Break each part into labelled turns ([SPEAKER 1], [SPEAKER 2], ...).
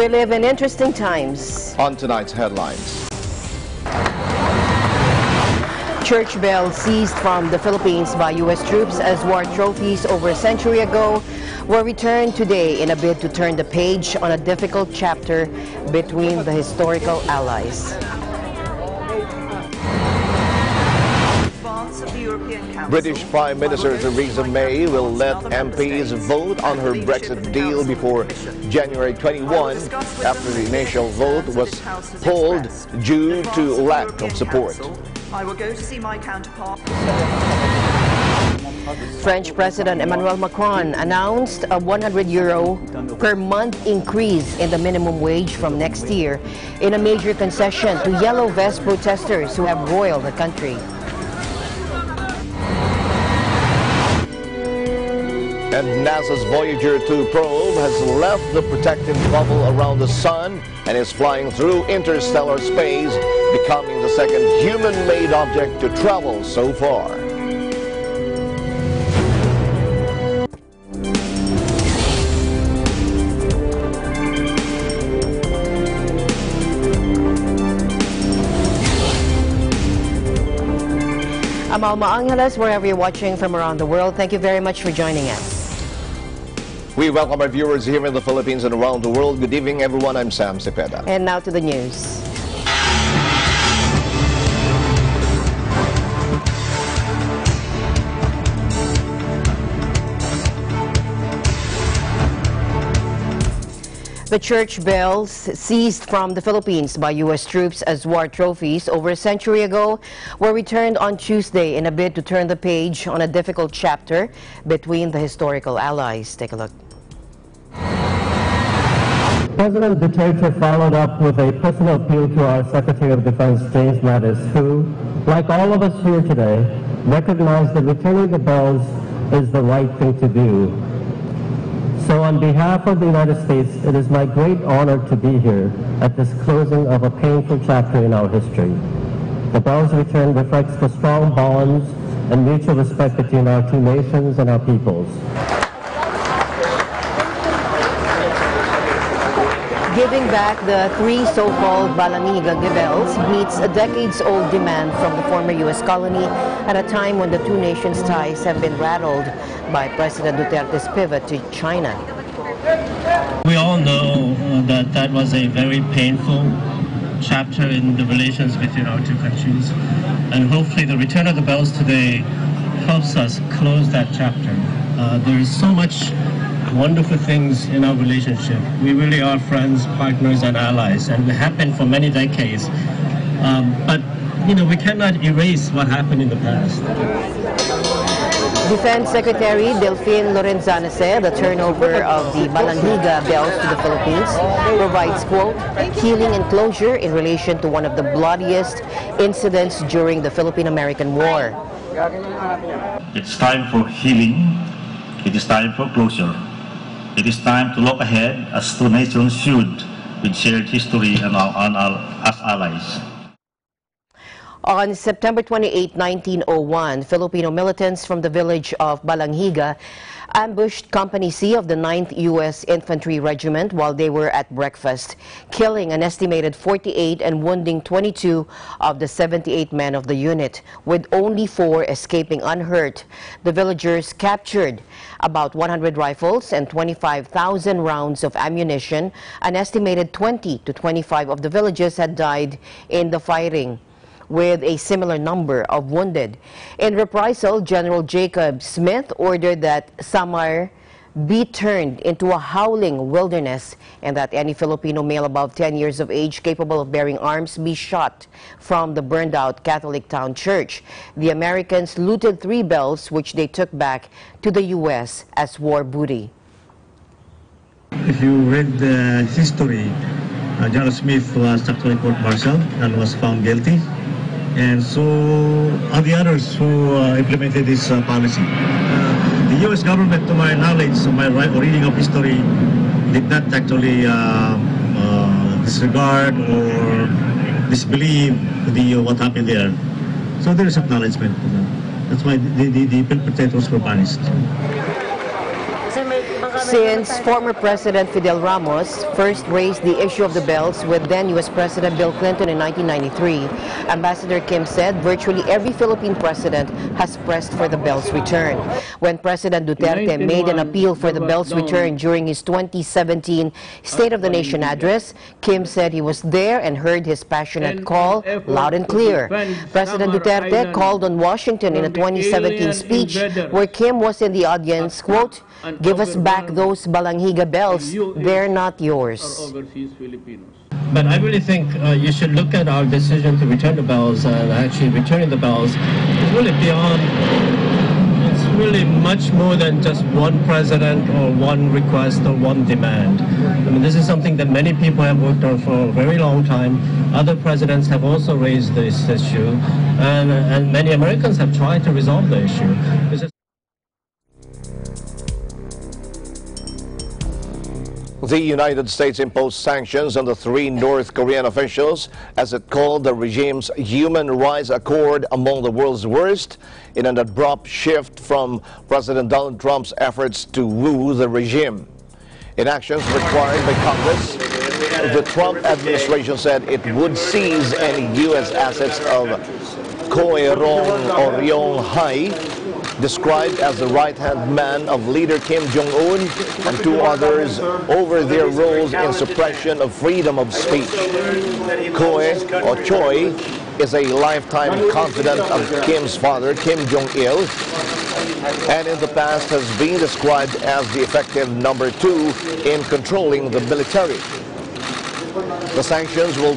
[SPEAKER 1] We live in interesting times.
[SPEAKER 2] On tonight's headlines.
[SPEAKER 1] Church bells seized from the Philippines by U.S. troops as war trophies over a century ago were returned today in a bid to turn the page on a difficult chapter between the historical allies.
[SPEAKER 2] British Prime Minister Theresa May will let MPs vote on her Brexit deal before January 21 after the initial vote was pulled due to lack of support.
[SPEAKER 3] I will go to see my counterpart.
[SPEAKER 1] French President Emmanuel Macron announced a €100 per month increase in the minimum wage from next year in a major concession to Yellow Vest protesters who have roiled the country.
[SPEAKER 2] And NASA's Voyager 2 probe has left the protective bubble around the sun and is flying through interstellar space, becoming the second human-made object to travel so far.
[SPEAKER 1] I'm Alma Angeles, wherever you're watching from around the world. Thank you very much for joining us.
[SPEAKER 2] We welcome our viewers here in the Philippines and around the world. Good evening, everyone. I'm Sam Cepeda.
[SPEAKER 1] And now to the news. The church bells seized from the Philippines by U.S. troops as war trophies over a century ago were returned on Tuesday in a bid to turn the page on a difficult chapter between the historical allies. Take a look.
[SPEAKER 4] President Duterte followed up with a personal appeal to our Secretary of Defense, James Mattis, who, like all of us here today, recognized that returning the bells is the right thing to do. So on behalf of the United States, it is my great honor to be here at this closing of a painful chapter in our history. The bells return reflects the strong bonds and mutual respect between our two nations and our peoples.
[SPEAKER 1] Giving back the three so-called Balanhiga bells meets a decades-old demand from the former U.S. colony at a time when the two nations' ties have been rattled by President Duterte's pivot to China.
[SPEAKER 5] We all know that was a very painful chapter in the relations between our two countries, and hopefully the return of the bells today helps us close that chapter. There is so much wonderful things in our relationship. We really are friends, partners, and allies, and we have been for many decades. But, you know, we cannot erase what happened in the past.
[SPEAKER 1] Defense Secretary Delfin Lorenzana said the turnover of the Balanhiga bells to the Philippines provides, quote, healing and closure in relation to one of the bloodiest incidents during the Philippine-American War.
[SPEAKER 6] It's time for healing. It is time for closure. It is time to look ahead as two nations should, with shared history and as allies.
[SPEAKER 1] On September 28, 1901, Filipino militants from the village of Balanhiga ambushed Company C of the 9th U.S. Infantry Regiment while they were at breakfast, killing an estimated 48 and wounding 22 of the 78 men of the unit, with only 4 escaping unhurt. The villagers captured about 100 rifles and 25,000 rounds of ammunition. An estimated 20 to 25 of the villagers had died in the fighting, with a similar number of wounded. In reprisal, General Jacob Smith ordered that Samar be turned into a howling wilderness and that any Filipino male above 10 years of age capable of bearing arms be shot from the burned-out Catholic town church. The Americans looted 3 bells, which they took back to the U.S. as war booty.
[SPEAKER 7] If you read the history, General Smith was actually court-martialed and was found guilty. And so are the others who implemented this policy. The U.S. government, to my knowledge, to my reading of history, did not actually disregard or disbelieve what happened there. So there is acknowledgement. That's why the perpetrators were punished.
[SPEAKER 1] Since former President Fidel Ramos first raised the issue of the bells with then U.S. President Bill Clinton in 1993, Ambassador Kim said virtually every Philippine president has pressed for the bells' return. When President Duterte made an appeal for the bells' return during his 2017 State of the Nation address, Kim said he was there and heard his passionate call loud and clear. President Duterte called on Washington in a 2017 speech where Kim was in the audience, quote, "Give us back those Balanghiga bells, they're not yours."
[SPEAKER 5] But I really think you should look at our decision to return the bells, and actually returning the bells is really beyond, it's really much more than just one president or one request or one demand. I mean, this is something that many people have worked on for a very long time. Other presidents have also raised this issue, and many Americans have tried to resolve the issue.
[SPEAKER 2] The United States imposed sanctions on the 3 North Korean officials as it called the regime's human rights accord among the world's worst, in an abrupt shift from President Donald Trump's efforts to woo the regime. In actions required by Congress, the Trump administration said it would seize any U.S. assets of Choi Ryong-hae, described as the right-hand man of leader Kim Jong-un, and 2 others over their roles in suppression of freedom of speech. Choi is a lifetime confidant of Kim's father, Kim Jong-il, and in the past has been described as the effective number 2 in controlling the military. The sanctions will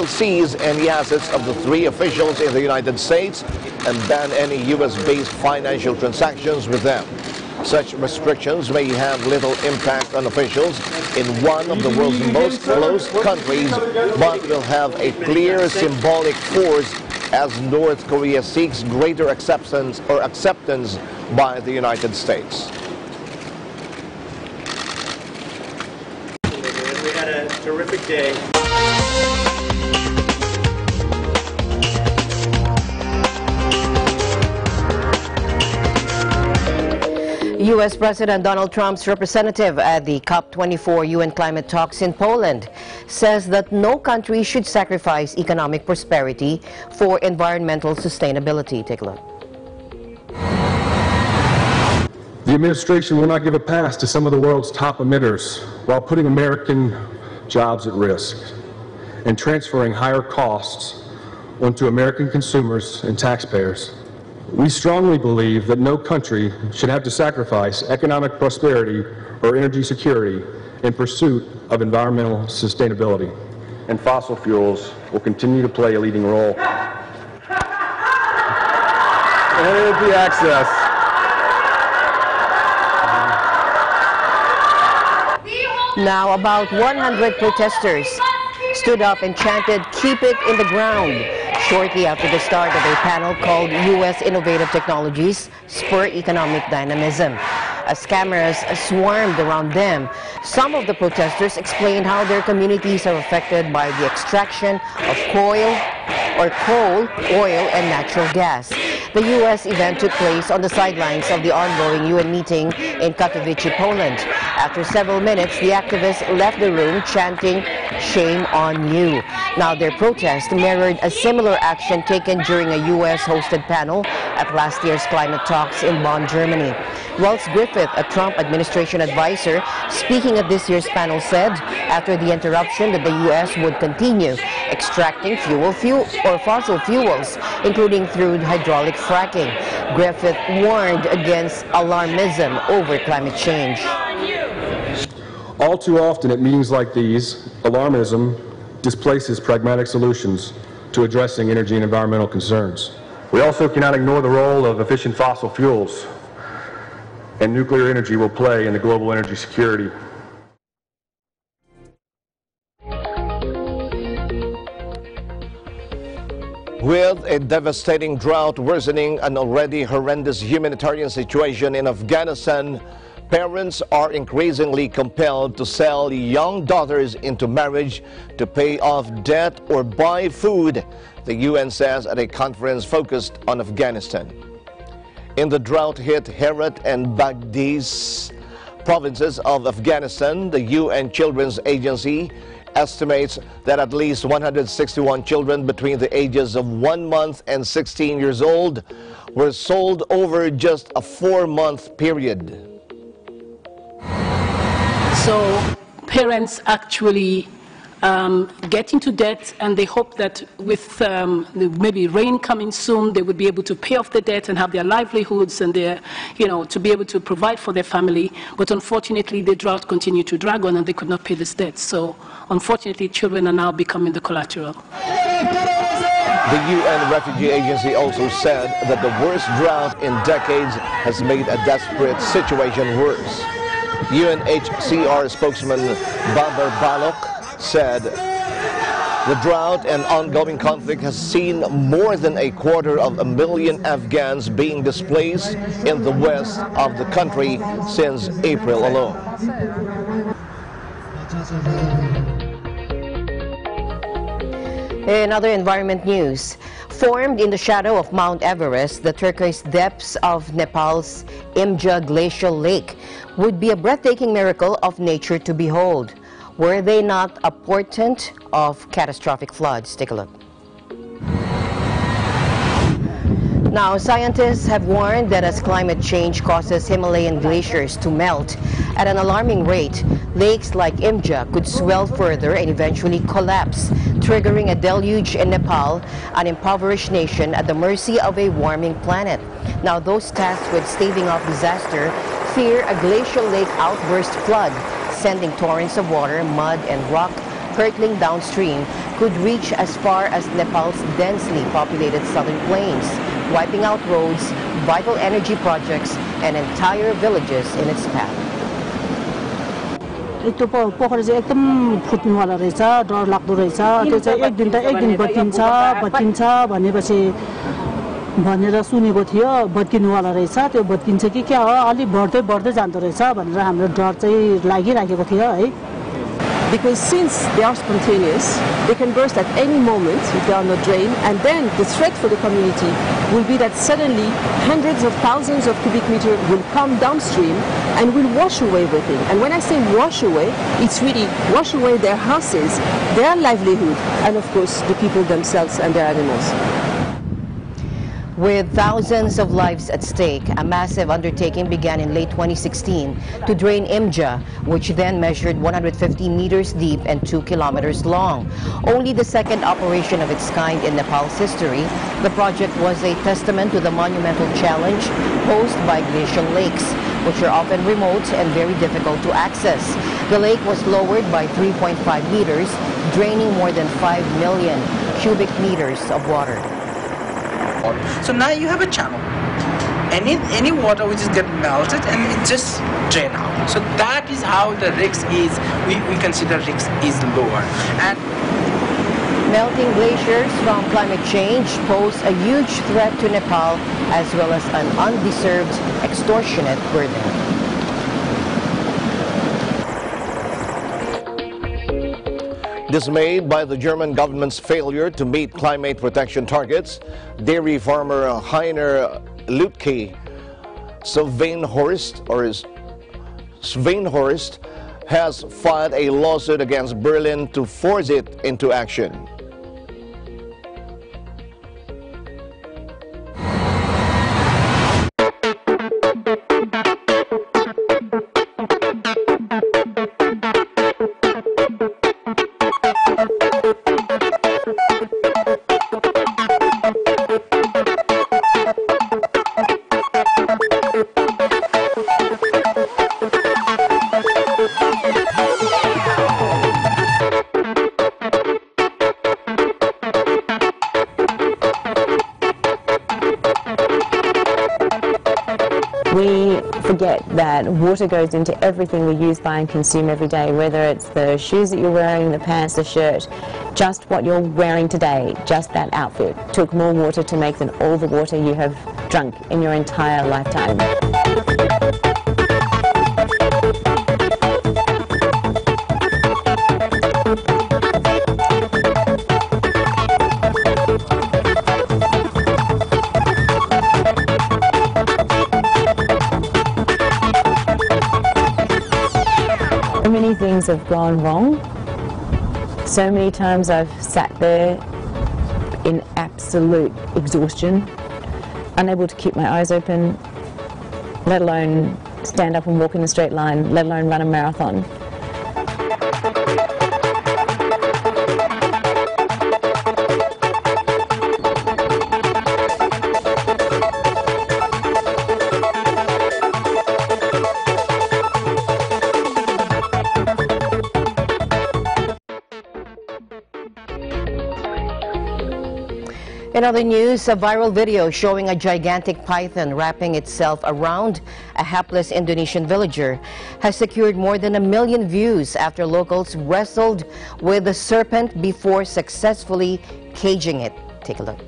[SPEAKER 2] seize any assets of the 3 officials in the United States and ban any U.S.-based financial transactions with them. Such restrictions may have little impact on officials in one of the world's most closed countries, but will have a clear symbolic force as North Korea seeks greater acceptance by the United States.
[SPEAKER 8] We had a terrific day.
[SPEAKER 1] U.S. President Donald Trump's representative at the COP24 UN climate talks in Poland says that no country should sacrifice economic prosperity for environmental sustainability. Take a look.
[SPEAKER 9] The administration will not give a pass to some of the world's top emitters while putting American jobs at risk and transferring higher costs onto American consumers and taxpayers. We strongly believe that no country should have to sacrifice economic prosperity or energy security in pursuit of environmental sustainability. And fossil fuels will continue to play a leading role. Energy access.
[SPEAKER 1] Now, about 100 protesters stood up and chanted, "Keep it in the ground," shortly after the start of a panel called U.S. Innovative Technologies Spur Economic Dynamism. As cameras swarmed around them, some of the protesters explained how their communities are affected by the extraction of coal, oil, and natural gas. The U.S. event took place on the sidelines of the ongoing UN meeting in Katowice, Poland. After several minutes, the activists left the room chanting, "Shame on you." Now, their protest mirrored a similar action taken during a U.S.-hosted panel at last year's climate talks in Bonn, Germany. Wells Griffith, a Trump administration advisor, speaking at this year's panel, said after the interruption that the U.S. would continue extracting fossil fuels, including through hydraulic fracking. Griffith warned against alarmism over climate change.
[SPEAKER 9] All too often at meetings like these, alarmism displaces pragmatic solutions to addressing energy and environmental concerns. We also cannot ignore the role of efficient fossil fuels and nuclear energy will play in the global energy security.
[SPEAKER 2] With a devastating drought worsening an already horrendous humanitarian situation in Afghanistan, parents are increasingly compelled to sell young daughters into marriage to pay off debt or buy food, the UN says at a conference focused on Afghanistan. In the drought-hit Herat and Baghdad provinces of Afghanistan, the UN Children's Agency estimates that at least 161 children between the ages of 1 month and 16 years old were sold over just a 4-month period.
[SPEAKER 10] So parents actually get into debt, and they hope that with maybe rain coming soon, they would be able to pay off the debt and have their livelihoods and their, to be able to provide for their family. But unfortunately, the drought continued to drag on, and they could not pay this debt. So unfortunately, children are now becoming the collateral.
[SPEAKER 2] The UN Refugee Agency also said that the worst drought in decades has made a desperate situation worse. UNHCR spokesman Babar Baloch said the drought and ongoing conflict has seen more than 250,000 Afghans being displaced in the west of the country since April alone.
[SPEAKER 1] In other environment news, formed in the shadow of Mount Everest, the turquoise depths of Nepal's Imja Glacial Lake would be a breathtaking miracle of nature to behold. Were they not a portent of catastrophic floods? Take a look. Now, scientists have warned that as climate change causes Himalayan glaciers to melt at an alarming rate, lakes like Imja could swell further and eventually collapse, triggering a deluge in Nepal, an impoverished nation at the mercy of a warming planet. Now, those tasked with staving off disaster fear a glacial lake outburst flood, sending torrents of water, mud, and rock hurtling downstream, could reach as far as Nepal's densely populated southern plains, wiping out roads, vital energy projects, and entire villages in its path.
[SPEAKER 11] त्यो पोखरा चाहिँ एकदम फुट्नुवाला रहेछ, डर लाग्दो रहेछ। त्यो चाहिँ एक दिन बत्किन्छ भनेपछि भनेर सुनेको थियो, बत्किनुवाला रहेछ। त्यो बत्किन्छ कि क्या हो, अलि बढ्दै जाँदो रहेछ भनेर हाम्रो डर चाहिँ लागिराखेको थियो है।
[SPEAKER 12] Because since they are spontaneous, they can burst at any moment if they are not drained, and then the threat for the community will be that suddenly hundreds of thousands of cubic meters will come downstream and will wash away everything. And when I say wash away, it's really wash away their houses, their livelihood, and of course the people themselves and their animals.
[SPEAKER 1] With thousands of lives at stake, a massive undertaking began in late 2016 to drain Imja, which then measured 150 meters deep and 2 kilometers long. Only the second operation of its kind in Nepal's history, the project was a testament to the monumental challenge posed by glacial lakes, which are often remote and very difficult to access. The lake was lowered by 3.5 meters, draining more than 5 million cubic meters of water.
[SPEAKER 13] So now you have a channel. Any water which is getting melted and it just drain out. So that is how the risk is. We consider risk is lower. And
[SPEAKER 1] melting glaciers from climate change pose a huge threat to Nepal, as well as an undeserved extortionate burden.
[SPEAKER 2] Dismayed by the German government's failure to meet climate protection targets, dairy farmer Heiner Lütke Svenhorst has filed a lawsuit against Berlin to force it into action.
[SPEAKER 14] We forget that water goes into everything we use, buy and consume every day, whether it's the shoes that you're wearing, the pants, the shirt, just what you're wearing today, just that outfit took more water to make than all the water you have drunk in your entire lifetime. have gone wrong. So many times I've sat there in absolute exhaustion, unable to keep my eyes open, let alone stand up and walk in a straight line, let alone run a marathon.
[SPEAKER 1] In other news, a viral video showing a gigantic python wrapping itself around a hapless Indonesian villager has secured more than 1 million views after locals wrestled with the serpent before successfully caging it. Take a look.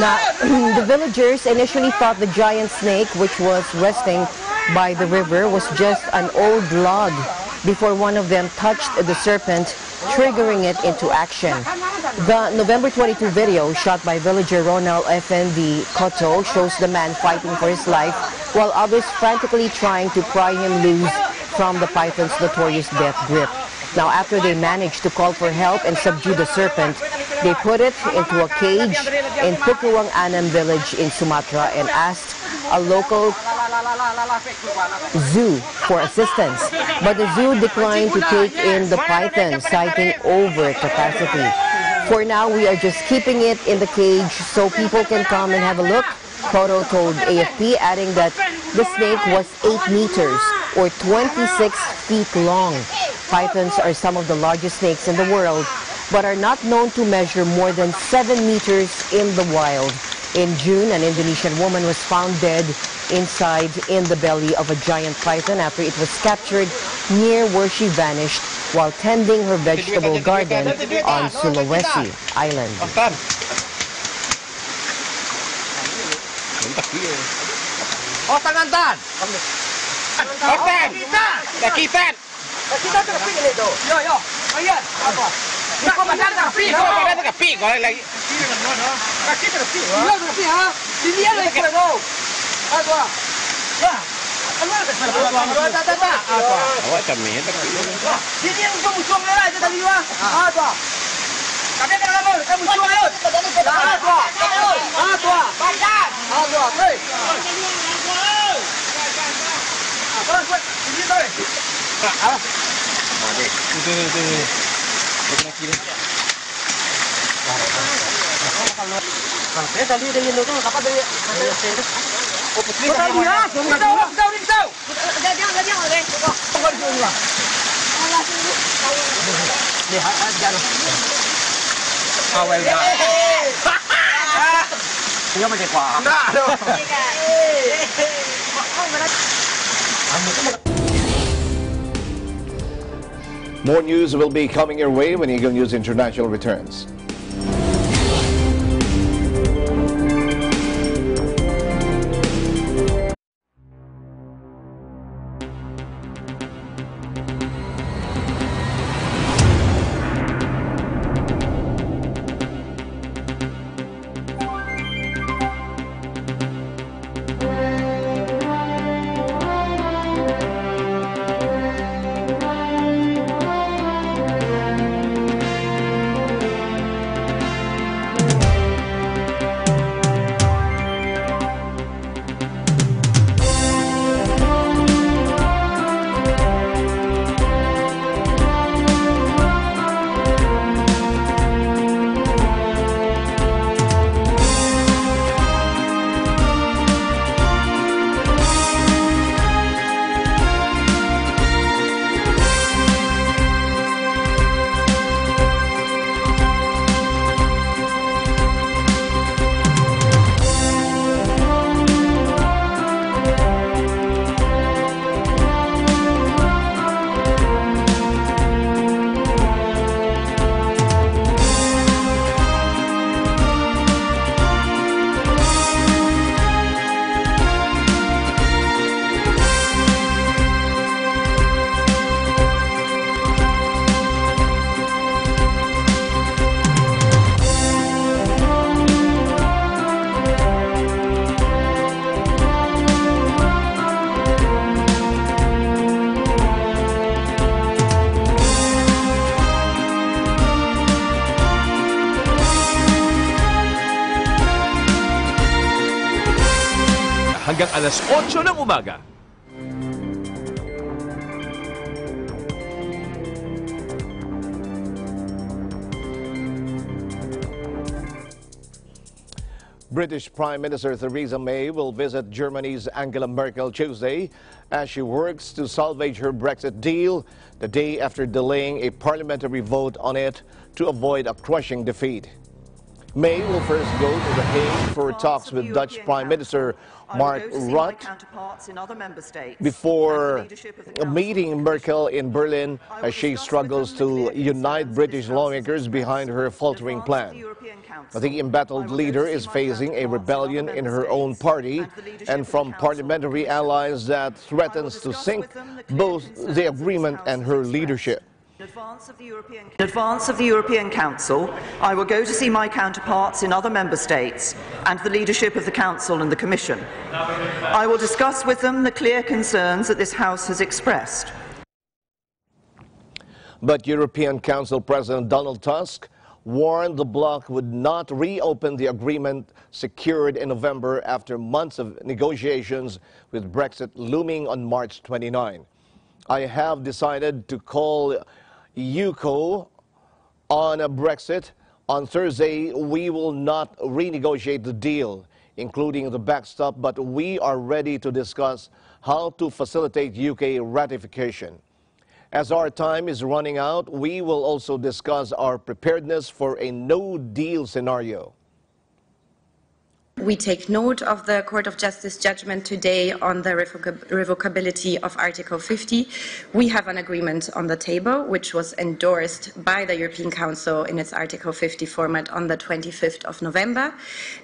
[SPEAKER 1] Now, the villagers initially thought the giant snake, which was resting by the river, was just an old log before one of them touched the serpent, triggering it into action. The November 22 video shot by villager Ronald Effendi Koto shows the man fighting for his life while others frantically trying to pry him loose from the python's notorious death grip. Now, after they managed to call for help and subdue the serpent, they put it into a cage in Pukuang Anam village in Sumatra and asked a local zoo for assistance. But the zoo declined to take in the python, citing overcapacity. For now, we are just keeping it in the cage so people can come and have a look, Koto told AFP, adding that the snake was 8 meters or 26 feet long. Pythons are some of the largest snakes in the world, but are not known to measure more than 7 meters in the wild. In June, an Indonesian woman was found dead inside in the belly of a giant python after it was captured near where she vanished while tending her vegetable garden on Sulawesi Island.
[SPEAKER 2] More news will be coming your way when Eagle News International returns.
[SPEAKER 15] hanggang alas 8 ng umaga.
[SPEAKER 2] British Prime Minister Theresa May will visit Germany's Angela Merkel Tuesday as she works to salvage her Brexit deal the day after delaying a parliamentary vote on it to avoid a crushing defeat. May will first go to The Hague for talks with Dutch Prime Minister Mark Rutte before meeting Merkel in Berlin as she struggles to unite British lawmakers behind her faltering plan. The embattled leader is facing a rebellion in her own party and from parliamentary allies that threatens to sink both the agreement and her leadership.
[SPEAKER 3] In advance of the European Council, I will go to see my counterparts in other member states and the leadership of the Council and the Commission. I will discuss with them the clear concerns that this House has expressed.
[SPEAKER 2] But European Council President Donald Tusk warned the bloc would not reopen the agreement secured in November after months of negotiations, with Brexit looming on March 29. I have decided to call UKO on a Brexit. On Thursday, we will not renegotiate the deal, including the backstop, but we are ready to discuss how to facilitate UK ratification. As our time is running out, we will also discuss our preparedness for a no-deal scenario.
[SPEAKER 16] We take note of the Court of Justice judgment today on the revocability of Article 50. We have an agreement on the table, which was endorsed by the European Council in its Article 50 format on the 25th of November.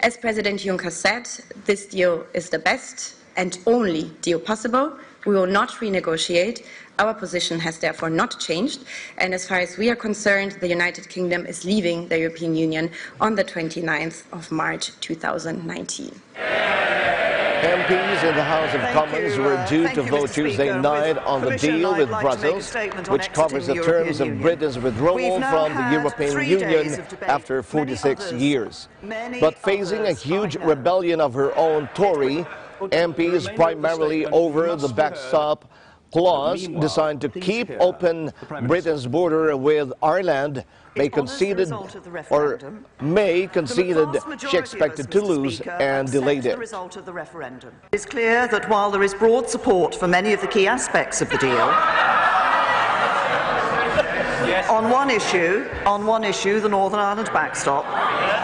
[SPEAKER 16] As President Juncker said, this deal is the best and only deal possible. We will not renegotiate. Our position has therefore not changed, and as far as we are concerned, the United Kingdom is leaving the European Union on the 29th of March 2019.
[SPEAKER 2] MPs in the House of Commons were due to vote Tuesday night on the deal with Brussels, which covers the terms of Britain's withdrawal from the European Union after 46 years. But facing a huge rebellion of her own Tory MPs, primarily over the backstop clause designed to keep open Britain's border with Ireland, May conceded she expected to lose and delayed it.
[SPEAKER 3] It's clear that while there is broad support for many of the key aspects of the deal, on one issue, the Northern Ireland backstop,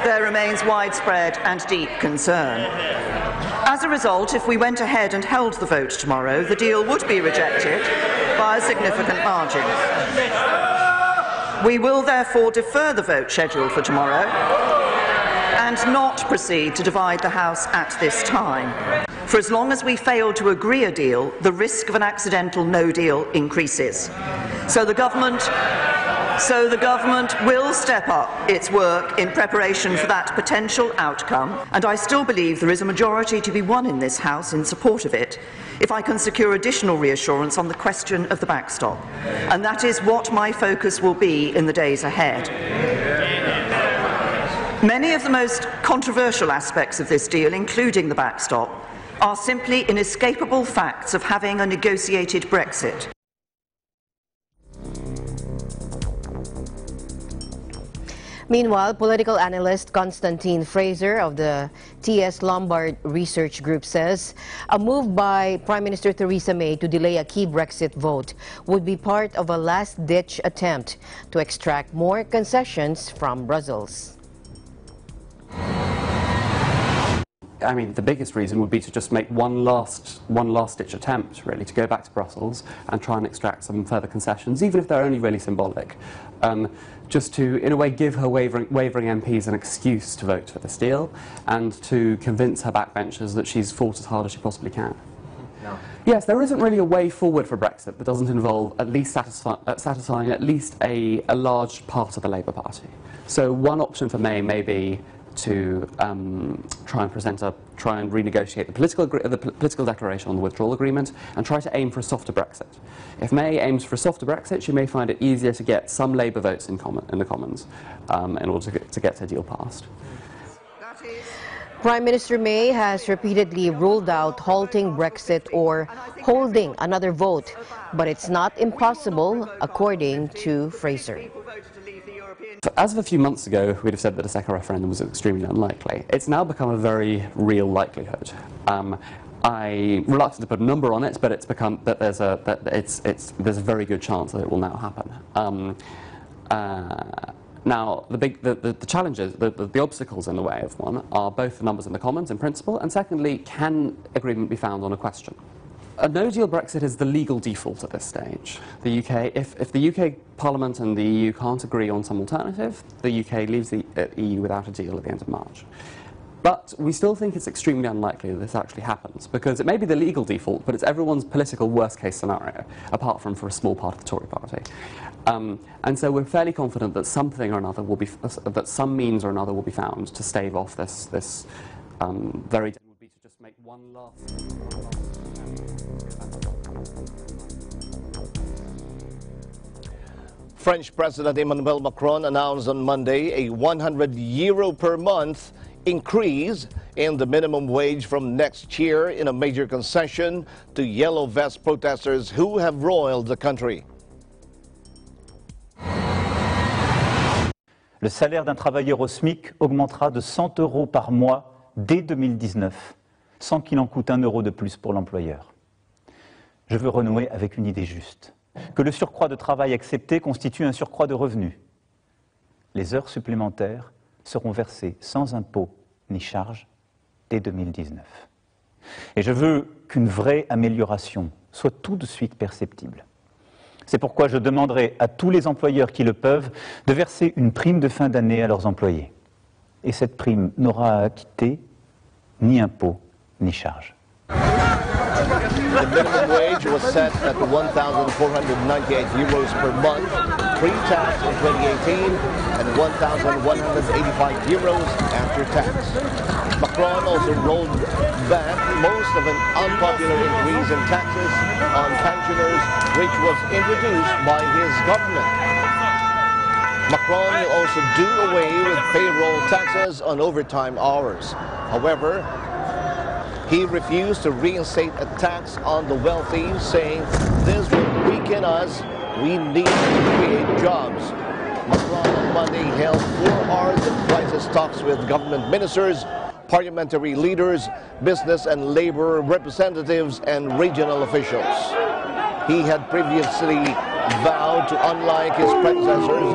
[SPEAKER 3] there remains widespread and deep concern. As a result, if we went ahead and held the vote tomorrow, the deal would be rejected by a significant margin. We will therefore defer the vote scheduled for tomorrow and not proceed to divide the House at this time. For as long as we fail to agree a deal, the risk of an accidental no deal increases. So the government will step up its work in preparation for that potential outcome, and I still believe there is a majority to be won in this House in support of it if I can secure additional reassurance on the question of the backstop. And that is what my focus will be in the days ahead. Many of the most controversial aspects of this deal, including the backstop, are simply inescapable facts of having a negotiated Brexit.
[SPEAKER 1] Meanwhile, political analyst Constantine Fraser of the T.S. Lombard Research Group says a move by Prime Minister Theresa May to delay a key Brexit vote would be part of a last-ditch attempt to extract more concessions from Brussels.
[SPEAKER 17] I mean, the biggest reason would be to just make one last-ditch attempt, really, to go back to Brussels and try and extract some further concessions, even if they're only really symbolic, just to, in a way, give her wavering MPs an excuse to vote for this deal and to convince her backbenchers that she's fought as hard as she possibly can. No. Yes, there isn't really a way forward for Brexit that doesn't involve at least satisfying at least a large part of the Labour Party. So one option for May may be to try and renegotiate the political declaration on the withdrawal agreement and try to aim for a softer Brexit. If May aims for a softer Brexit, she may find it easier to get some Labour votes in the Commons in order to get her deal passed.
[SPEAKER 1] Prime Minister May has repeatedly ruled out halting Brexit or holding another vote, but it's not impossible, according to Fraser.
[SPEAKER 17] As of a few months ago, we'd have said that a second referendum was extremely unlikely. It's now become a very real likelihood. I'm reluctant to put a number on it, but it's become that there's a very good chance that it will now happen. Now, the challenges, the obstacles in the way of one are both the numbers in the Commons in principle, and secondly, can agreement be found on a question? A no-deal Brexit is the legal default at this stage. The UK, if the UK Parliament and the EU can't agree on some alternative, the UK leaves the EU without a deal at the end of March. But we still think it's extremely unlikely that this actually happens, because it may be the legal default, but it's everyone's political worst-case scenario, apart from for a small part of the Tory party. And so we're fairly confident that something or another will be, that some means or another will be found to stave off this very. Would be to just make one last.
[SPEAKER 2] French President Emmanuel Macron announced on Monday a €100 per month increase in the minimum wage from next year in a major concession to Yellow Vest protesters who have roiled the country.
[SPEAKER 18] Le salaire d'un travailleur au SMIC augmentera de 100 € par mois dès 2019, sans qu'il en coûte €1 de plus pour l'employeur. Je veux renouer avec une idée juste. Que le surcroît de travail accepté constitue un surcroît de revenus. Les heures supplémentaires seront versées sans impôt ni charge dès 2019. Et je veux qu'une vraie amélioration soit tout de suite perceptible. C'est pourquoi je demanderai à tous les employeurs qui le peuvent de verser une prime de fin d'année à leurs employés. Et cette prime n'aura à acquitter ni impôt ni charge.
[SPEAKER 2] The minimum wage was set at €1,498 per month, pre-tax in 2018, and €1,185 after tax. Macron also rolled back most of an unpopular increase in taxes on pensioners, which was introduced by his government. Macron will also do away with payroll taxes on overtime hours. However, he refused to reinstate a tax on the wealthy, saying this will weaken us. We need to create jobs. Macron on Monday held 4 hours of crisis talks with government ministers, parliamentary leaders, business and labor representatives, and regional officials. He had previously vowed to, unlike his predecessors,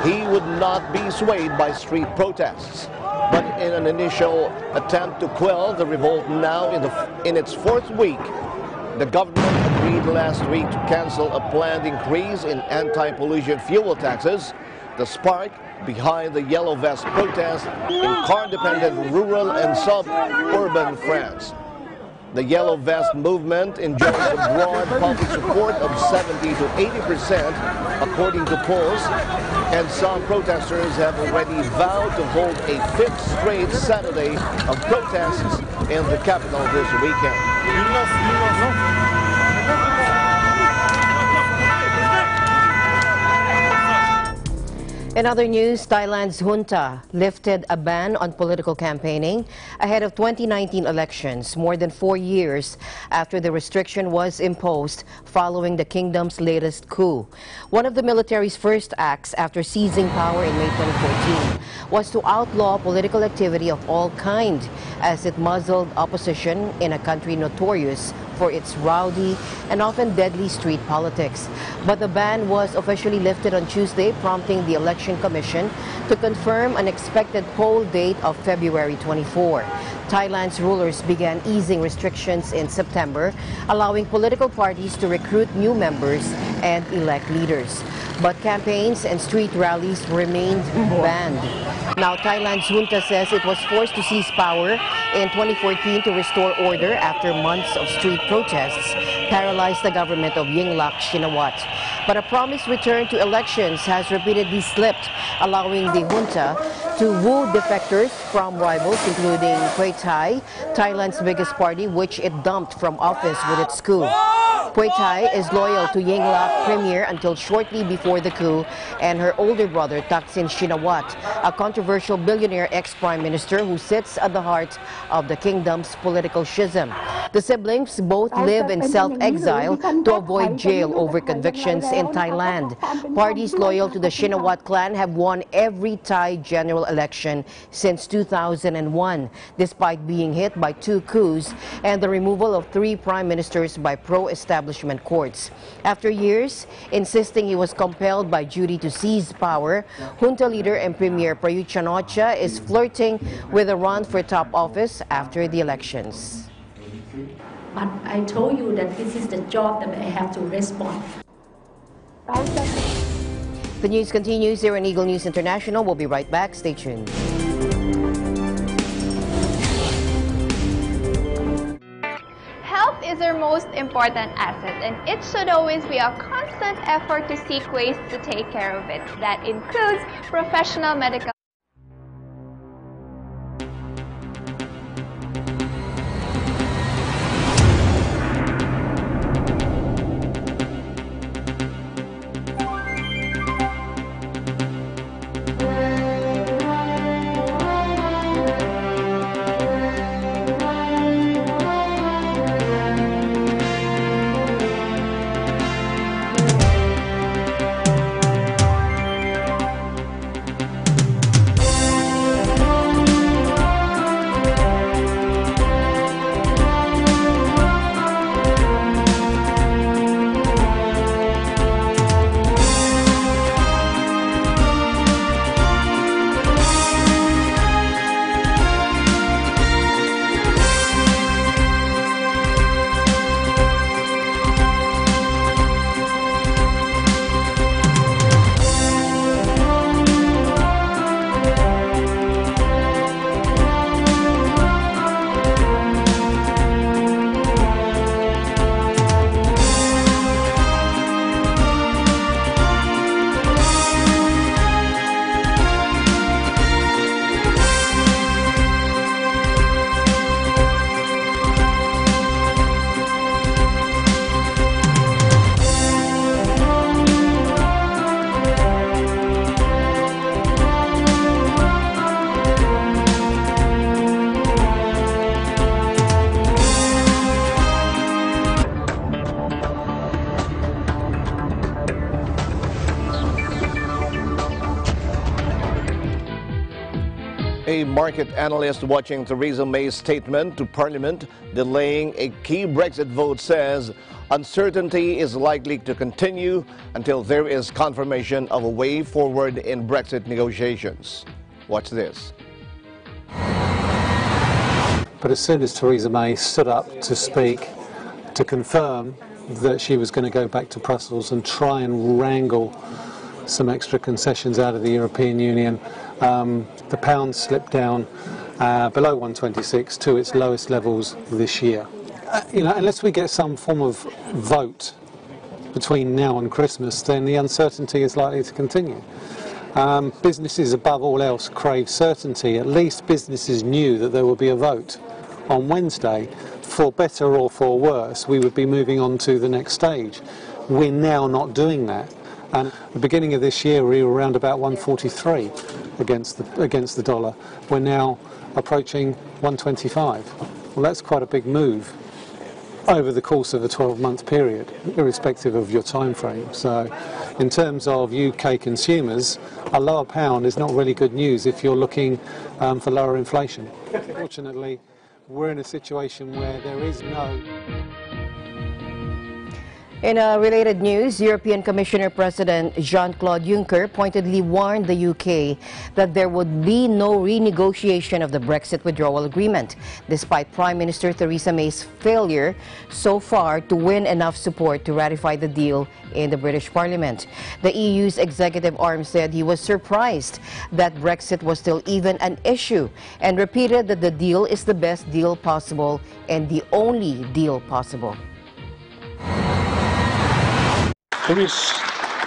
[SPEAKER 2] he would not be swayed by street protests. But in an initial attempt to quell the revolt now in its 4th week, the government agreed last week to cancel a planned increase in anti-pollution fuel taxes, the spark behind the Yellow Vest protest in car-dependent rural and suburban France. The Yellow Vest movement enjoys a broad public support of 70 to 80%, according to polls, and some protesters have already vowed to hold a 5th straight Saturday of protests in the capital this weekend.
[SPEAKER 1] In other news, Thailand's junta lifted a ban on political campaigning ahead of 2019 elections, more than 4 years after the restriction was imposed following the kingdom's latest coup. One of the military's first acts after seizing power in May 2014 was to outlaw political activity of all kinds as it muzzled opposition in a country notorious for its rowdy and often deadly street politics. But the ban was officially lifted on Tuesday, prompting the Election Commission to confirm an expected poll date of February 24. Thailand's rulers began easing restrictions in September, allowing political parties to recruit new members and elect leaders. But campaigns and street rallies remained banned. Now, Thailand's junta says it was forced to seize power in 2014 to restore order after months of street protests paralyzed the government of Yingluck Shinawatra. But a promised return to elections has repeatedly slipped, allowing the junta to woo defectors from rivals, including Pheu Thai, Thailand's biggest party, which it dumped from office with its coup. Kwe Tai is loyal to Yingluck Premier until shortly before the coup, and her older brother Thaksin Shinawatra, a controversial billionaire ex-prime minister who sits at the heart of the kingdom's political schism. The siblings both live in self-exile to avoid jail over convictions in Thailand. Parties loyal to the Shinawatra clan have won every Thai general election since 2001, despite being hit by 2 coups and the removal of 3 prime ministers by pro-establishment courts. After years insisting he was compelled by duty to seize power, junta leader and Premier Prayut Chan-o-cha is flirting with a run for top office after the elections.
[SPEAKER 19] But I told you that this is the job that I have to respond.
[SPEAKER 1] The news continues here on Eagle News International. We'll be right back. Stay tuned.
[SPEAKER 20] Health is our most important asset, and it should always be a constant effort to seek ways to take care of it. That includes professional medical.
[SPEAKER 2] A market analyst watching Theresa May's statement to Parliament delaying a key Brexit vote says uncertainty is likely to continue until there is confirmation of a way forward in Brexit negotiations. Watch this.
[SPEAKER 21] But as soon as Theresa May stood up to speak, to confirm that she was going to go back to Brussels and try and wrangle some extra concessions out of the European Union, the pound slipped down below 126 to its lowest levels this year. Unless we get some form of vote between now and Christmas, then the uncertainty is likely to continue. Businesses above all else crave certainty. At least businesses knew that there would be a vote on Wednesday. For better or for worse, we would be moving on to the next stage. We're now not doing that. And at the beginning of this year, we were around about 143 against the dollar. We're now approaching 125. Well, that's quite a big move over the course of a 12-month period, irrespective of your time frame. So in terms of UK consumers, a lower pound is not really good news if you're looking for lower inflation. Fortunately, we're in a situation where there is no...
[SPEAKER 1] In related news, European Commissioner President Jean-Claude Juncker pointedly warned the UK that there would be no renegotiation of the Brexit withdrawal agreement, despite Prime Minister Theresa May's failure so far to win enough support to ratify the deal in the British Parliament. The EU's executive arm said he was surprised that Brexit was still even an issue and repeated that the deal is the best deal possible and the only deal possible.
[SPEAKER 22] There is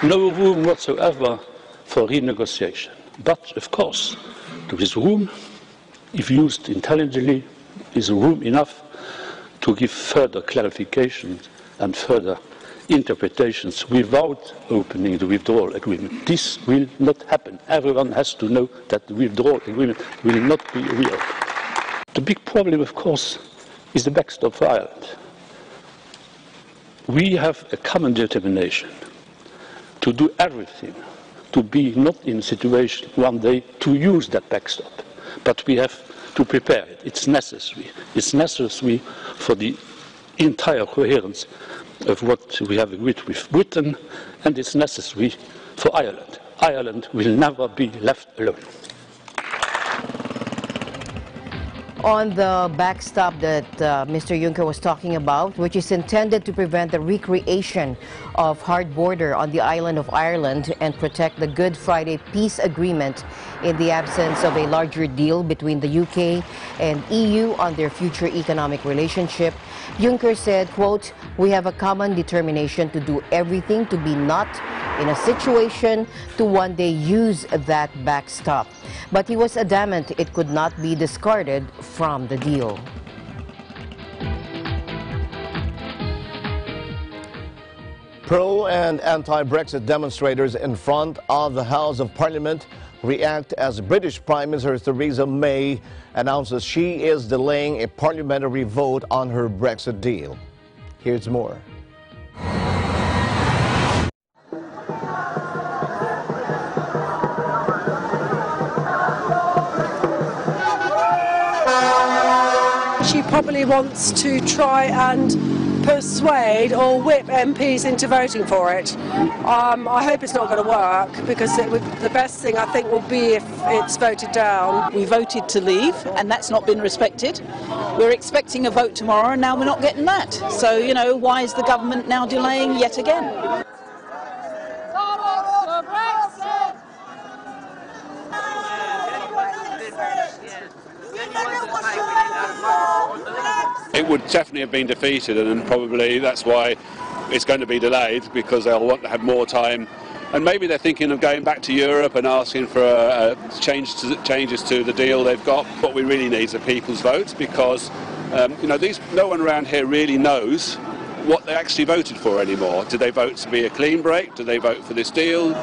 [SPEAKER 22] no room whatsoever for renegotiation. But, of course, there is room, if used intelligently, is room enough to give further clarification and further interpretations without opening the withdrawal agreement. This will not happen. Everyone has to know that the withdrawal agreement will not be reopened. The big problem, of course, is the backstop for Ireland. We have a common determination to do everything to be not in a situation one day to use that backstop, but we have to prepare it. It's necessary. It's necessary for the entire coherence of what we have agreed with Britain, and it's necessary for Ireland. Ireland will never be left alone.
[SPEAKER 1] On the backstop that Mr. Juncker was talking about, which is intended to prevent the recreation of hard border on the island of Ireland and protect the Good Friday Peace Agreement in the absence of a larger deal between the UK and EU on their future economic relationship, Juncker said, quote, "We have a common determination to do everything to be not in a situation to one day use that backstop." But he was adamant it could not be discarded from the deal.
[SPEAKER 2] Pro and anti-Brexit demonstrators in front of the House of Parliament react as British Prime Minister Theresa May announces she is delaying a parliamentary vote on her Brexit deal. Here's more.
[SPEAKER 4] She probably wants to try and persuade or whip MPs into voting for it. I hope it's not going to work, because the best thing I think will be if it's voted down.
[SPEAKER 6] We voted to leave and that's not been respected. We're expecting a vote tomorrow and now we're not getting that. So, you know, why is the government now delaying yet again?
[SPEAKER 23] It would definitely have been defeated, and probably that's why it's going to be delayed, because they'll want to have more time, and maybe they're thinking of going back to Europe and asking for changes to the deal they've got. What we really need is a people's vote, because you know, no one around here really knows what they actually voted for anymore. Did they vote to be a clean break? Did they vote for this deal?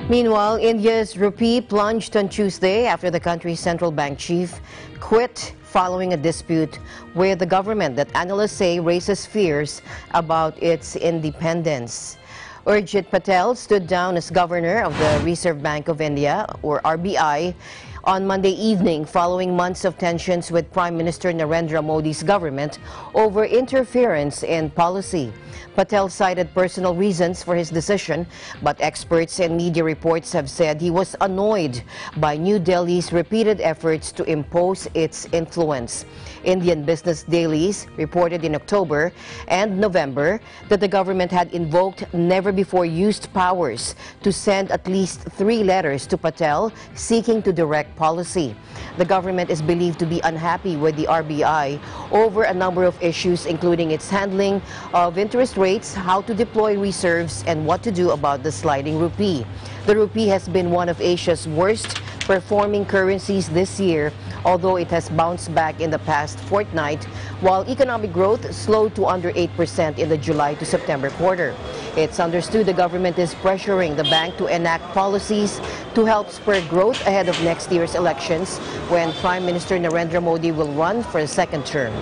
[SPEAKER 1] Meanwhile, India's rupee plunged on Tuesday after the country's central bank chief quit following a dispute with the government that analysts say raises fears about its independence. Urjit Patel stood down as governor of the Reserve Bank of India, or RBI, on Monday evening following months of tensions with Prime Minister Narendra Modi's government over interference in policy. Patel cited personal reasons for his decision, but experts and media reports have said he was annoyed by New Delhi's repeated efforts to impose its influence. Indian business dailies reported in October and November that the government had invoked never-before-used powers to send at least 3 letters to Patel seeking to direct policy. The government is believed to be unhappy with the RBI over a number of issues, including its handling of interest rates, how to deploy reserves, and what to do about the sliding rupee. The rupee has been one of Asia's worst performing currencies this year, although it has bounced back in the past fortnight, while economic growth slowed to under 8% in the July to September quarter. It's understood the government is pressuring the bank to enact policies to help spur growth ahead of next year's elections, when Prime Minister Narendra Modi will run for a second term.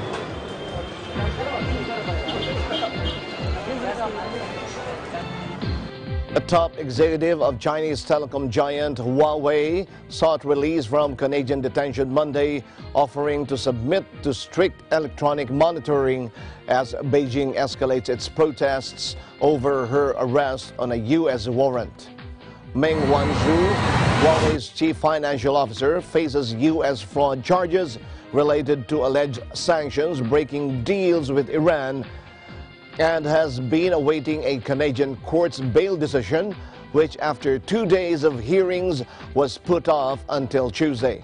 [SPEAKER 2] A top executive of Chinese telecom giant Huawei sought release from Canadian detention Monday, offering to submit to strict electronic monitoring as Beijing escalates its protests over her arrest on a U.S. warrant. Meng Wanzhou, Huawei's chief financial officer, faces U.S. fraud charges related to alleged sanctions, breaking deals with Iran, and has been awaiting a Canadian court's bail decision, which after 2 days of hearings was put off until Tuesday.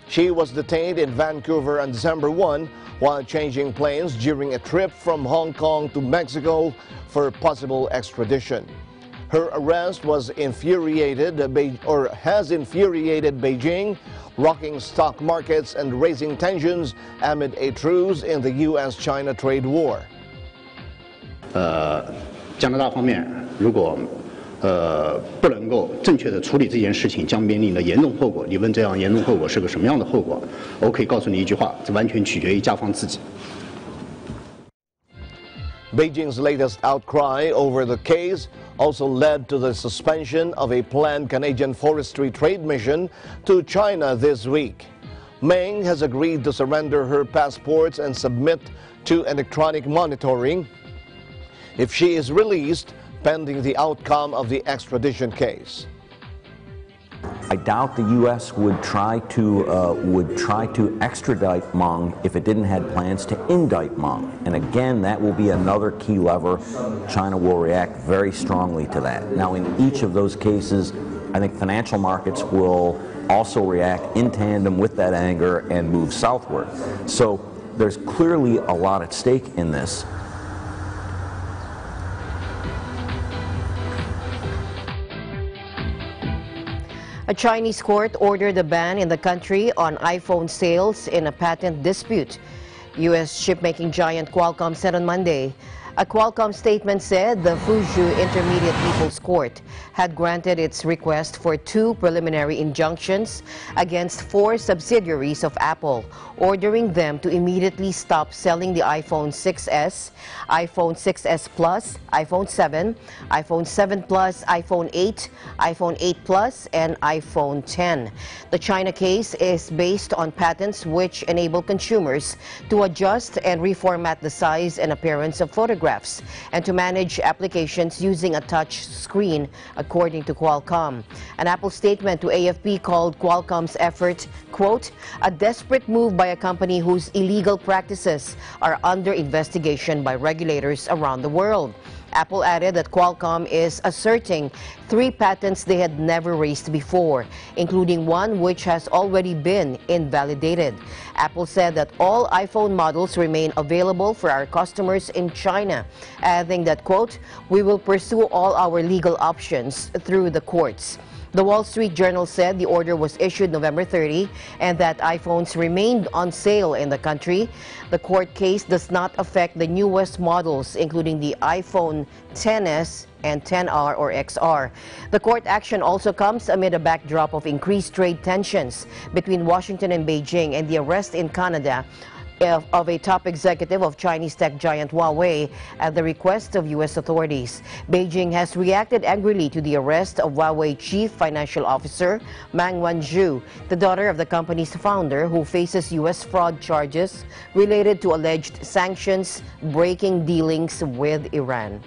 [SPEAKER 2] She was detained in Vancouver on December 1 while changing planes during a trip from Hong Kong to Mexico for possible extradition. Her arrest has infuriated Beijing, rocking stock markets and raising tensions amid a truce in the U.S.-China trade war.
[SPEAKER 5] 加拿大方面如果不能够正确的处理这件事情，将面临的严重后果。你问这样严重后果是个什么样的后果？我可以告诉你一句话，这完全取决于加方自己。
[SPEAKER 2] Beijing's latest outcry over the case also led to the suspension of a planned Canadian forestry trade mission to China this week. Meng has agreed to surrender her passports and submit to electronic monitoring if she is released pending the outcome of the extradition case.
[SPEAKER 7] I doubt the U.S. would try to extradite Meng if it didn't have plans to indict Meng. And again, that will be another key lever. China will react very strongly to that. Now, in each of those cases, I think financial markets will also react in tandem with that anger and move southward. So there's clearly a lot at stake in this.
[SPEAKER 1] A Chinese court ordered a ban in the country on iPhone sales in a patent dispute. U.S. chipmaking giant Qualcomm said on Monday. A Qualcomm statement said the Fuzhou Intermediate People's Court had granted its request for 2 preliminary injunctions against 4 subsidiaries of Apple, ordering them to immediately stop selling the iPhone 6s, iPhone 6s Plus, iPhone 7, iPhone 7 Plus, iPhone 8, iPhone 8 Plus, and iPhone 10. The China case is based on patents which enable consumers to adjust and reformat the size and appearance of photographs and to manage applications using a touch screen, according to Qualcomm. An Apple statement to AFP called Qualcomm's effort, quote, a desperate move by a company whose illegal practices are under investigation by regulators around the world. Apple added that Qualcomm is asserting 3 patents they had never raised before, including one which has already been invalidated. Apple said that all iPhone models remain available for our customers in China, adding that, quote, we will pursue all our legal options through the courts. The Wall Street Journal said the order was issued November 30 and that iPhones remained on sale in the country. The court case does not affect the newest models, including the iPhone XS and XR or XR. The court action also comes amid a backdrop of increased trade tensions between Washington and Beijing and the arrest in Canada of a top executive of Chinese tech giant Huawei at the request of U.S. authorities. Beijing has reacted angrily to the arrest of Huawei Chief Financial Officer Meng Wanzhou, the daughter of the company's founder, who faces U.S. fraud charges related to alleged sanctions breaking dealings with Iran.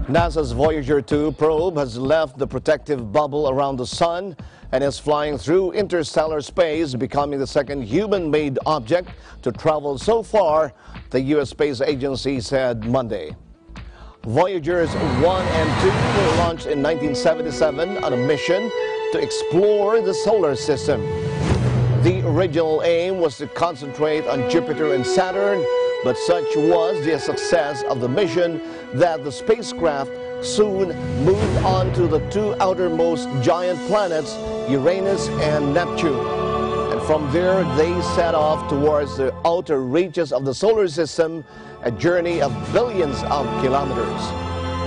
[SPEAKER 2] NASA's Voyager 2 probe has left the protective bubble around the sun and is flying through interstellar space, becoming the second human-made object to travel so far, the U.S. Space Agency said Monday. Voyagers 1 and 2 were launched in 1977 on a mission to explore the solar system. The original aim was to concentrate on Jupiter and Saturn, but such was the success of the mission that the spacecraft soon moved on to the 2 outermost giant planets, Uranus and Neptune. And from there, they set off towards the outer reaches of the solar system, a journey of billions of kilometers.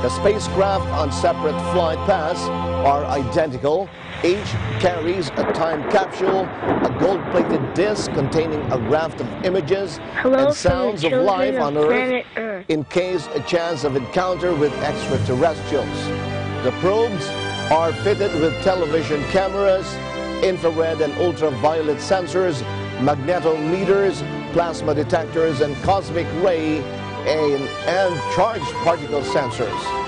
[SPEAKER 2] The spacecraft on separate flight paths are identical. Each carries a time capsule, a gold-plated disc containing a raft of images and sounds of life on Earth in case a chance of encounter with extraterrestrials. The probes are fitted with television cameras, infrared and ultraviolet sensors, magnetometers, plasma detectors, and cosmic ray and charged particle sensors.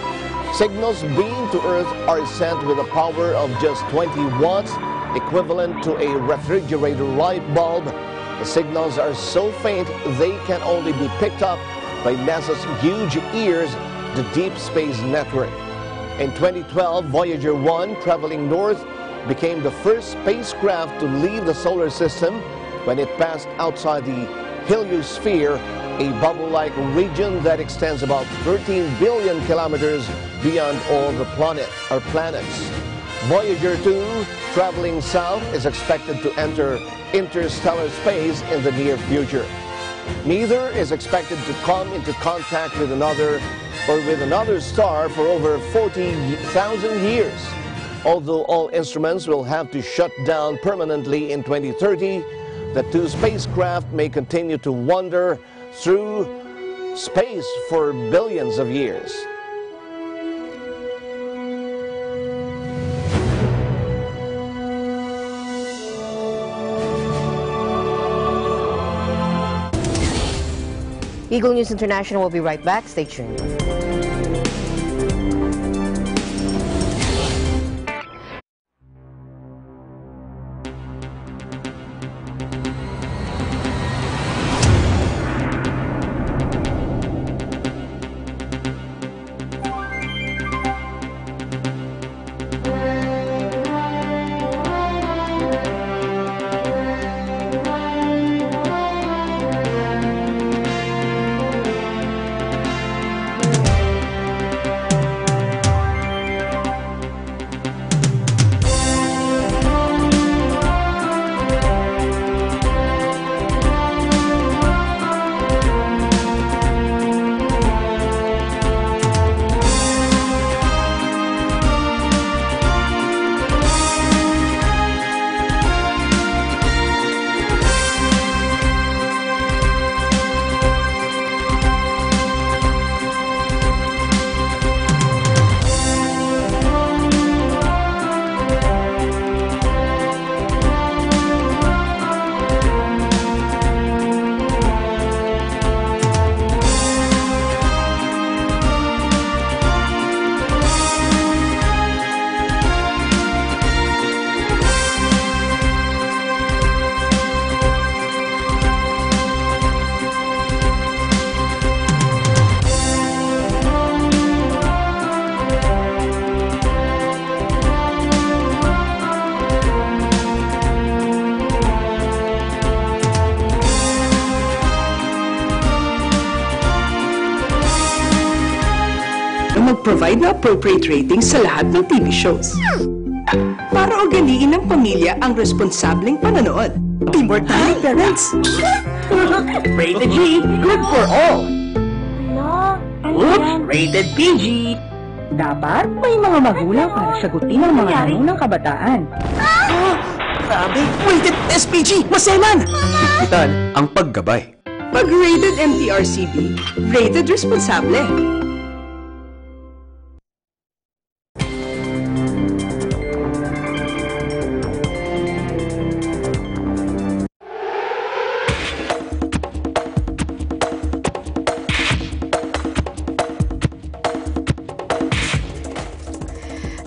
[SPEAKER 2] Signals beamed to Earth are sent with a power of just 20 watts, equivalent to a refrigerator light bulb. The signals are so faint they can only be picked up by NASA's huge ears, the Deep Space Network. In 2012, Voyager 1, traveling north, became the first spacecraft to leave the solar system when it passed outside the heliosphere, a bubble-like region that extends about 13 billion kilometers beyond all the planets. Voyager 2, traveling south, is expected to enter interstellar space in the near future. Neither is expected to come into contact with another star for over 40,000 years. Although all instruments will have to shut down permanently in 2030, the two spacecraft may continue to wander through space for billions of years.
[SPEAKER 1] Eagle News International will be right back. Stay tuned.
[SPEAKER 8] Mag-provide na appropriate ratings sa lahat ng TV shows. Para ugaliin ng pamilya ang responsableng panonood. Be more time, parents!
[SPEAKER 9] Rated G, good for all! Oops, rated PG! Dapat may mga magulang para sagutin ang mga tanong ng kabataan.
[SPEAKER 8] Grabe, rated SPG, maselan!
[SPEAKER 10] Itan ang paggabay.
[SPEAKER 8] Pag rated MTRCB, rated responsable.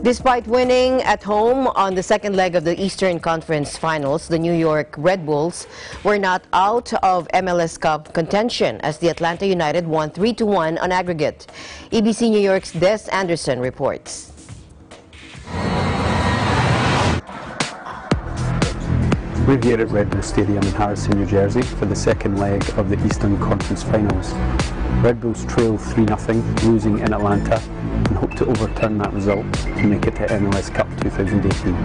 [SPEAKER 1] Despite winning at home on the second leg of the Eastern Conference Finals, the New York Red Bulls were not out of MLS Cup contention as the Atlanta United won 3-1 on aggregate. ABC New York's Des Anderson reports.
[SPEAKER 24] We're here at Red Bull Stadium in Harrison, New Jersey for the second leg of the Eastern Conference Finals. Red Bulls trail 3-0, losing in Atlanta, and hope to overturn that result to make it to MLS Cup 2018.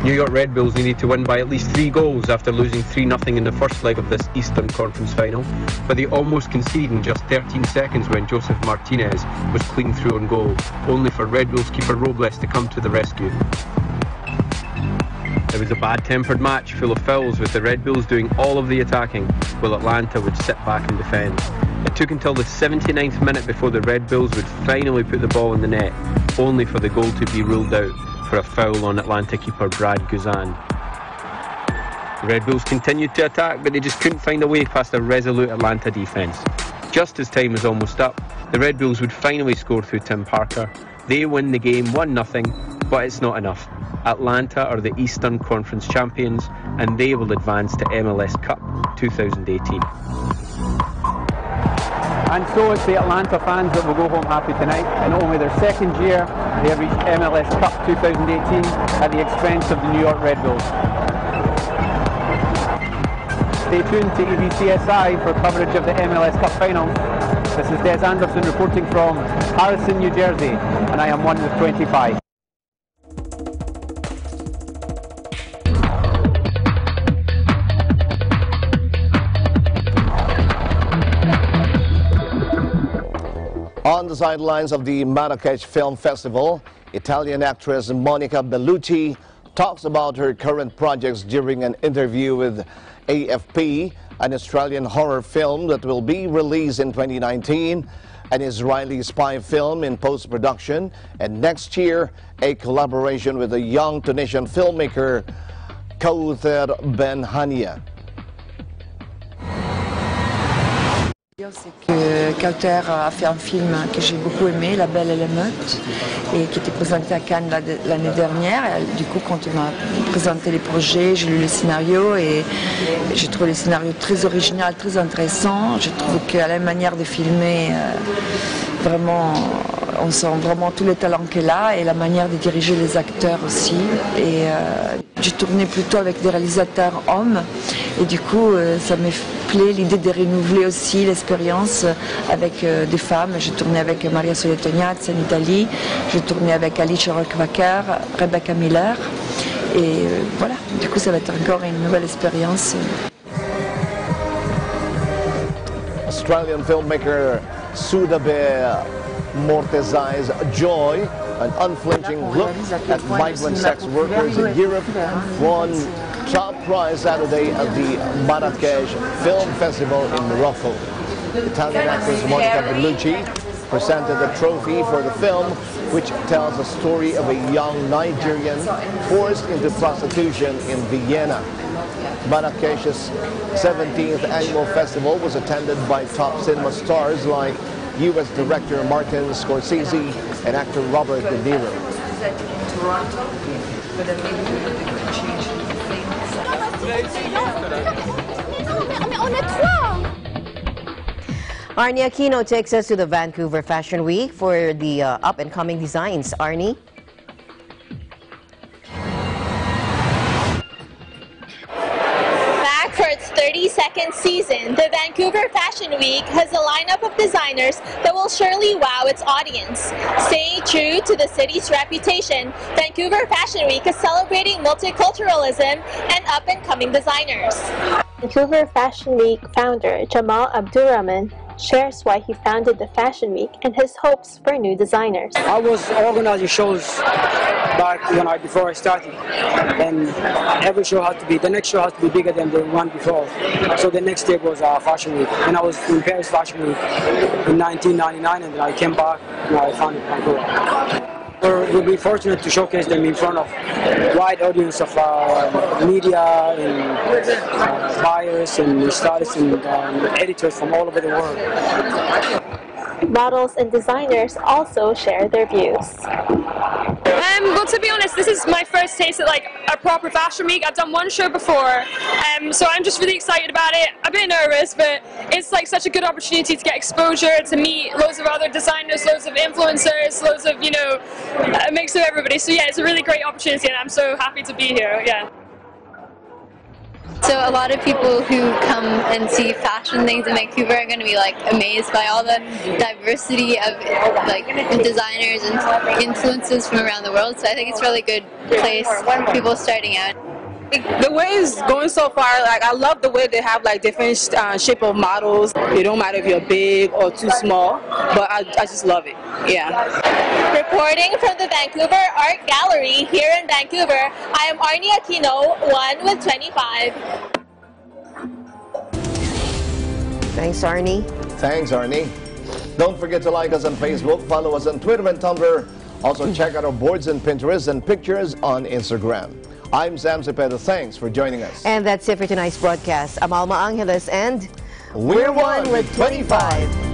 [SPEAKER 25] New York Red Bulls needed to win by at least 3 goals after losing 3-0 in the first leg of this Eastern Conference Final, but they almost conceded in just 13 seconds when Joseph Martinez was clean through on goal, only for Red Bulls keeper Robles to come to the rescue. It was a bad-tempered match full of fouls, with the Red Bulls doing all of the attacking, while Atlanta would sit back and defend. It took until the 79th minute before the Red Bulls would finally put the ball in the net, only for the goal to be ruled out for a foul on Atlanta keeper Brad Guzan. The Red Bulls continued to attack, but they just couldn't find a way past a resolute Atlanta defence. Just as time was almost up, the Red Bulls would finally score through Tim Parker. They win the game 1-0, but it's not enough. Atlanta are the Eastern Conference champions, and they will advance to MLS Cup 2018. And so it's the Atlanta fans that will go home happy tonight. In only their second year, they have reached MLS Cup 2018 at the expense of the New York Red Bulls. Stay tuned to EBCSI for coverage of the MLS Cup final. This is Des Anderson reporting from Harrison, New Jersey, and I am 1 with 25.
[SPEAKER 2] On the sidelines of the Marrakesh Film Festival, Italian actress Monica Bellucci talks about her current projects during an interview with AFP, an Australian horror film that will be released in 2019, an Israeli spy film in post-production, and next year, a collaboration with a young Tunisian filmmaker, Kawther Ben Hania.
[SPEAKER 11] C'est que Kawther a fait un film que j'ai beaucoup aimé, La Belle et la Meute, et qui était présenté à Cannes l'année dernière. Et du coup, quand on m'a présenté les projets, j'ai lu le scénario et j'ai trouvé le scénario très original, très intéressant. Je trouve qu'à la manière de filmer, vraiment, on sent vraiment tout le talent qu'elle a et la manière de diriger les acteurs aussi. Et j'ai tourné plutôt avec des réalisateurs hommes et du coup, ça me plaît l'idée de renouveler aussi l'expérience avec des femmes. J'ai tourné avec Maria Soledad-Tognazzi en Italie, j'ai tourné avec Alicia Rohrwacher, Rebecca Miller et voilà, du coup ça va être encore une nouvelle expérience.
[SPEAKER 2] Australian filmmaker Soudabe Mortezai's Joy, an unflinching look at migrant sex workers in Europe, won top prize Saturday at the Marrakesh Film Festival in Morocco. Italian actress Monica Bellucci presented a trophy for the film, which tells the story of a young Nigerian forced into prostitution in Vienna. Marrakesh's 17th annual festival was attended by top cinema stars like U.S. director Martin Scorsese and actor Robert De Niro.
[SPEAKER 1] Arnie Aquino takes us to the Vancouver Fashion Week for the up-and-coming designs. Arnie?
[SPEAKER 12] Back for its 32nd season, the Vancouver Fashion Week has a lineup of designers that will surely wow its audience. Staying true to the city's reputation, Vancouver Fashion Week is celebrating multiculturalism and up-and-coming designers.
[SPEAKER 13] Vancouver Fashion Week founder Jamal Abdurrahman shares why he founded the Fashion Week and his hopes for new designers.
[SPEAKER 14] I was organizing shows back before I started, and every show had to be, the next show has to be bigger than the one before. So the next step was Fashion Week, and I was in Paris Fashion Week in 1999, and then I came back and I founded Vancouver. We'll be fortunate to showcase them in front of a wide audience of media and buyers and stylists and editors from all over the world.
[SPEAKER 13] Models and designers also share their views.
[SPEAKER 15] Well, to be honest, this is my first taste at a proper fashion week. I've done one show before, so I'm just really excited about it. A bit nervous, but it's such a good opportunity to get exposure, to meet loads of other designers, loads of influencers, loads of, a mix of everybody. So yeah, it's a really great opportunity and I'm so happy to be here, yeah.
[SPEAKER 26] So a lot of people who come and see fashion things in Vancouver are going to be amazed by all the diversity of designers and influences from around the world. So I think it's a really good place for people starting out.
[SPEAKER 27] The way it's going so far, I love the way they have different shape of models. It don't matter if you're big or too small, but I just love it. Yeah.
[SPEAKER 12] Reporting from the Vancouver Art Gallery here in Vancouver, I am Arnie Aquino, 1 with 25.
[SPEAKER 1] Thanks, Arnie.
[SPEAKER 2] Thanks, Arnie. Don't forget to like us on Facebook, follow us on Twitter and Tumblr. Also check out our boards and Pinterest and pictures on Instagram. I'm Sam Cepeda. Thanks for joining us.
[SPEAKER 1] And that's it for tonight's broadcast. I'm Alma Angeles and
[SPEAKER 2] we're 1 with 25.